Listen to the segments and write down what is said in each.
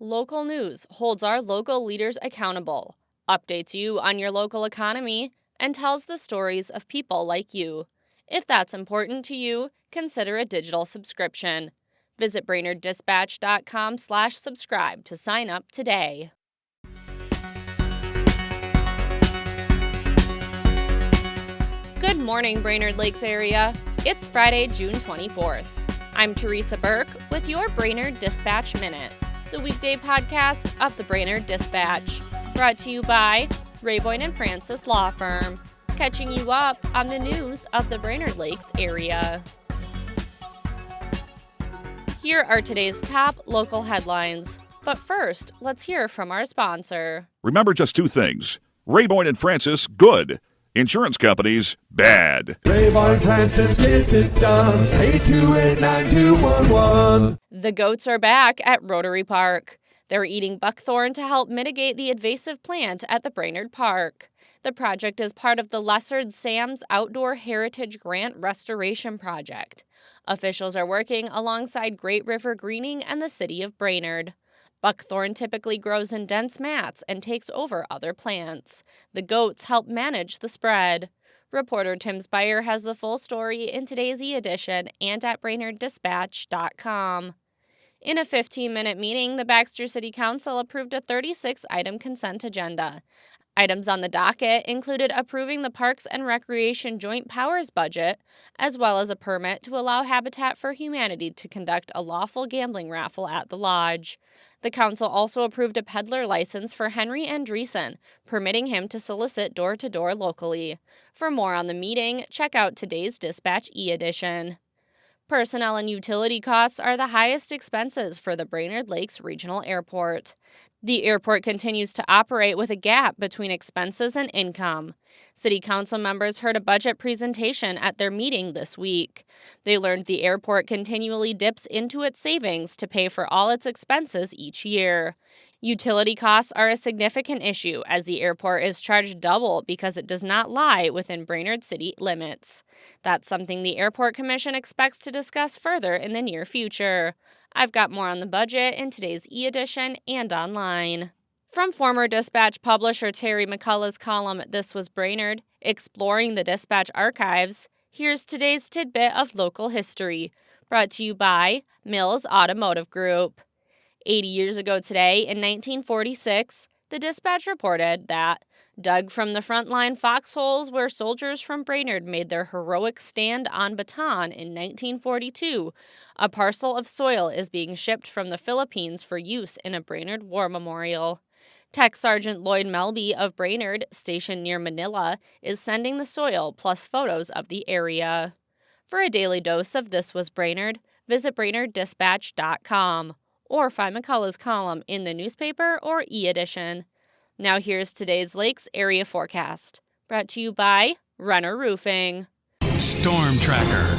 Local news holds our local leaders accountable, updates you on your local economy, and tells the stories of people like you. If that's important to you, consider a digital subscription. Visit BrainerdDispatch.com/subscribe to sign up today. Good morning, Brainerd Lakes area. It's Friday, June 24th. I'm Teresa Burke with your Brainerd Dispatch Minute, the weekday podcast of the Brainerd Dispatch, brought to you by Boyne & Francis Law Firm, catching you up on the news of the Brainerd Lakes area. Here are today's top local headlines. But first, let's hear from our sponsor. Remember just two things. Boyne & Francis, good. Insurance companies, bad. Boyne & Francis gets it done. 828-9211. The goats are back at Rotary Park. They're eating buckthorn to help mitigate the invasive plant at the Brainerd Park. The project is part of the Lessard Sam's Outdoor Heritage Grant Restoration Project. Officials are working alongside Great River Greening and the city of Brainerd. Buckthorn typically grows in dense mats and takes over other plants. The goats help manage the spread. Reporter Tim Spire has the full story in today's e-edition and at BrainerdDispatch.com. In a 15-minute meeting, the Baxter City Council approved a 36-item consent agenda. Items on the docket included approving the Parks and Recreation Joint Powers budget, as well as a permit to allow Habitat for Humanity to conduct a lawful gambling raffle at the lodge. The council also approved a peddler license for Henry Andreessen, permitting him to solicit door-to-door locally. For more on the meeting, check out today's Dispatch e-edition. Personnel and utility costs are the highest expenses for the Brainerd Lakes Regional Airport. The airport continues to operate with a gap between expenses and income. City Council members heard a budget presentation at their meeting this week. They learned the airport continually dips into its savings to pay for all its expenses each year. Utility costs are a significant issue as the airport is charged double because it does not lie within Brainerd city limits. That's something the Airport Commission expects to discuss further in the near future. I've got more on the budget in today's e-edition and online. From former Dispatch publisher Terry McCullough's column, This Was Brainerd, Exploring the Dispatch Archives, here's today's tidbit of local history, brought to you by Mills Automotive Group. 80 years ago today, in 1946, the Dispatch reported that, dug from the frontline foxholes where soldiers from Brainerd made their heroic stand on Bataan in 1942, a parcel of soil is being shipped from the Philippines for use in a Brainerd War Memorial. Tech Sergeant Lloyd Melby of Brainerd, stationed near Manila, is sending the soil plus photos of the area. For a daily dose of This Was Brainerd, visit BrainerdDispatch.com or find McCullough's column in the newspaper or e-edition. Now here's today's Lakes area forecast, brought to you by Renner Roofing. Storm Tracker.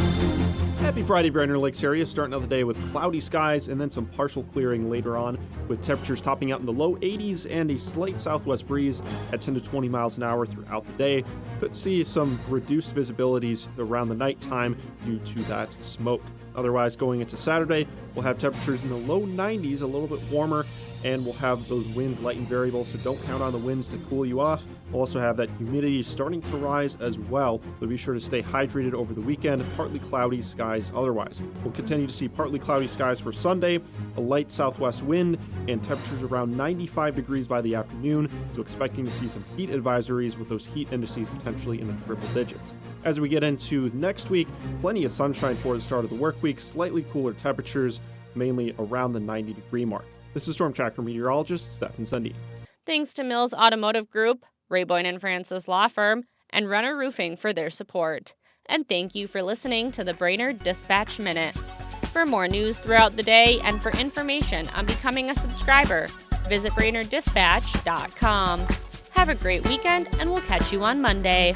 Happy Friday, Brainerd Lakes area. Starting out the day with cloudy skies and then some partial clearing later on, with temperatures topping out in the low 80s and a slight southwest breeze at 10 to 20 miles an hour throughout the day. Could see some reduced visibilities around the nighttime due to that smoke. Otherwise, going into Saturday, we'll have temperatures in the low 90s, a little bit warmer, and we'll have those winds light and variable, so don't count on the winds to cool you off. We'll also have that humidity starting to rise as well, so be sure to stay hydrated over the weekend. Partly cloudy skies otherwise. We'll continue to see partly cloudy skies for Sunday, a light southwest wind, and temperatures around 95 degrees by the afternoon, so expecting to see some heat advisories with those heat indices potentially in the triple digits. As we get into next week, plenty of sunshine for the start of the work week, slightly cooler temperatures, mainly around the 90-degree mark. This is Storm Tracker meteorologist Stefan Sundin. Thanks to Mills Automotive Group, Boyne & Francis Law Firm, and Renner Roofing for their support. And thank you for listening to the Brainerd Dispatch Minute. For more news throughout the day and for information on becoming a subscriber, visit BrainerdDispatch.com. Have a great weekend, and we'll catch you on Monday.